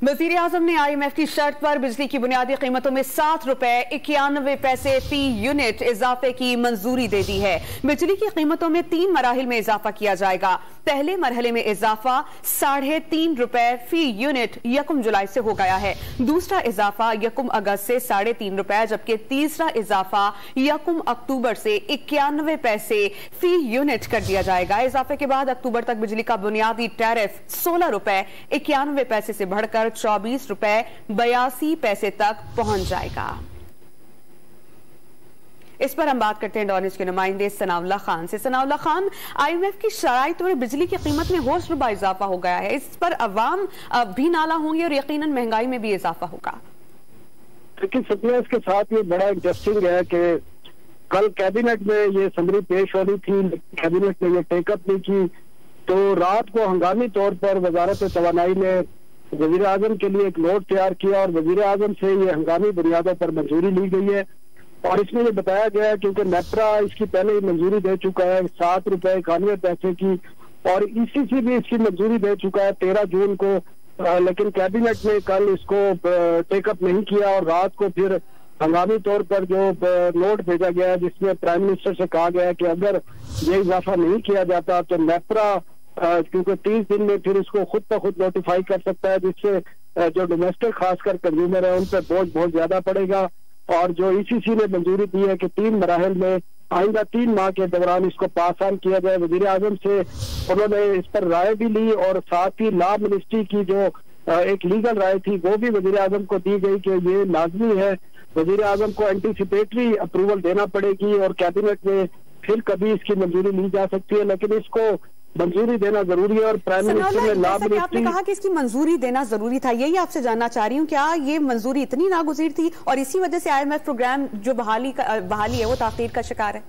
वजीर आजम ने IMF की शर्त पर बिजली की बुनियादी कीमतों में 7 रुपए 91 पैसे फी यूनिट इजाफे की मंजूरी दे दी है। बिजली की कीमतों में 3 मराहिल में इजाफा किया जाएगा। पहले मरहले में इजाफा 3.5 रुपए फी यूनिट 1 जुलाई से हो गया है। दूसरा इजाफा 1 अगस्त से 3.5 रुपए, जबकि तीसरा इजाफा 1 अक्टूबर से 91 पैसे फी यूनिट कर दिया जाएगा। इजाफे के बाद अक्टूबर तक बिजली का बुनियादी टैरिफ 16 रुपए 91 पैसे से बढ़कर 24 रुपए 82 पैसे तक पहुंच जाएगा। इस पर हम बात करते हैं डॉनिश के नुमाइंदे सनाउल्लाह खान से। सनाउल्लाह खान, IMF की शराइत में बिजली की कीमत में होश रुबा इजाफा हो गया है, इस पर अवाम भी नाला होंगे और यकीनन महंगाई में भी इजाफा होगा। लेकिन सत्या, इसके साथ ये बड़ा इंटरेस्टिंग है कि कल कैबिनेट में ये समरी पेश हो रही थी, कैबिनेट ने ये टेकअप नहीं की, तो रात को हंगामी तौर पर वजारत तवानाई ने वजीर आजम के लिए एक नोट तैयार किया और वजीर आजम से ये हंगामी बुनियादों पर मंजूरी ली गई है। और इसमें ये बताया गया है क्योंकि नेपरा इसकी पहले ही मंजूरी दे चुका है 7 रुपए 91 पैसे की, और ECC भी इसकी मंजूरी दे चुका है 13 जून को, लेकिन कैबिनेट ने कल इसको टेकअप नहीं किया और रात को फिर हंगामी तौर पर जो नोट भेजा गया है जिसमें प्राइम मिनिस्टर से कहा गया है कि अगर ये इजाफा नहीं किया जाता तो नेपरा क्योंकि 30 दिन में फिर इसको खुद ब खुद नोटिफाई कर सकता है, जिससे जो डोमेस्टिक खासकर कंज्यूमर है उन पर बोझ बहुत ज्यादा पड़ेगा। और जो ECC ने मंजूरी दी है कि 3 मराहल में आइंदा 3 माह के दौरान इसको पास ऑन किया जाए, वजीर आजम से उन्होंने इस पर राय भी ली और साथ ही लॉ मिनिस्ट्री की जो एक लीगल राय थी वो भी वजीर आजम को दी गई कि ये लाजमी है, वजीर आजम को एंटीसिपेटरी अप्रूवल देना पड़ेगी और कैबिनेट में फिर कभी इसकी मंजूरी ली जा सकती है, लेकिन इसको मंजूरी देना जरूरी है। और प्राइम मिनिस्टर ने लॉ मिनिस्ट्री, आपने कहा कि इसकी मंजूरी देना जरूरी था, यही आपसे जानना चाह रही हूँ, क्या ये मंजूरी इतनी नागुज़ीर थी और इसी वजह से IMF प्रोग्राम जो बहाली है वो ताख़ीर का शिकार है?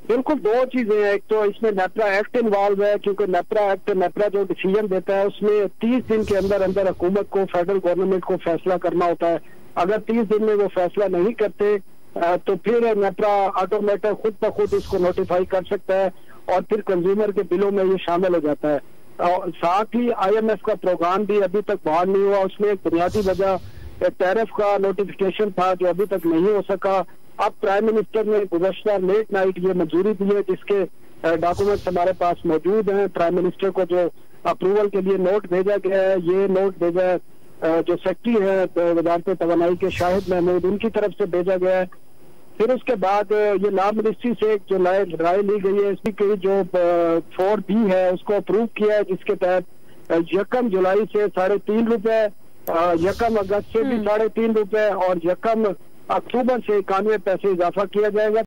बिल्कुल, 2 चीजें हैं। एक तो इसमें नेपरा एक्ट इन्वॉल्व है क्योंकि नेपरा जो डिसीजन देता है उसमें 30 दिन के अंदर अंदर हुकूमत को, फेडरल गवर्नमेंट को फैसला करना होता है। अगर 30 दिन में वो फैसला नहीं करते तो फिर नेपरा ऑटोमेटिक खुद ब खुद इसको नोटिफाई कर सकता है और फिर कंज्यूमर के बिलों में ये शामिल हो जाता है। और साथ ही IMF का प्रोग्राम भी अभी तक बहाल नहीं हुआ, उसमें एक बुनियादी वजह टैरिफ का नोटिफिकेशन था जो अभी तक नहीं हो सका। अब प्राइम मिनिस्टर ने गुज़श्ता लेट नाइट ये मंजूरी दी है जिसके डॉक्यूमेंट्स हमारे पास मौजूद हैं। प्राइम मिनिस्टर को जो अप्रूवल के लिए नोट भेजा गया है, ये नोट भेजा है जो सेक्रेटरी है वजारत तवानाई के शाहिद महमूद, उनकी तरफ से भेजा गया है। फिर उसके बाद ये लॉ मिनिस्ट्री से एक जो राय ली गई है इसकी जो 4B है उसको अप्रूव किया है, जिसके तहत 1 जुलाई से 3.5 रुपए, 1 अगस्त से भी 3.5 रुपए और 1 अक्टूबर से 91 पैसे इजाफा किया जाएगा।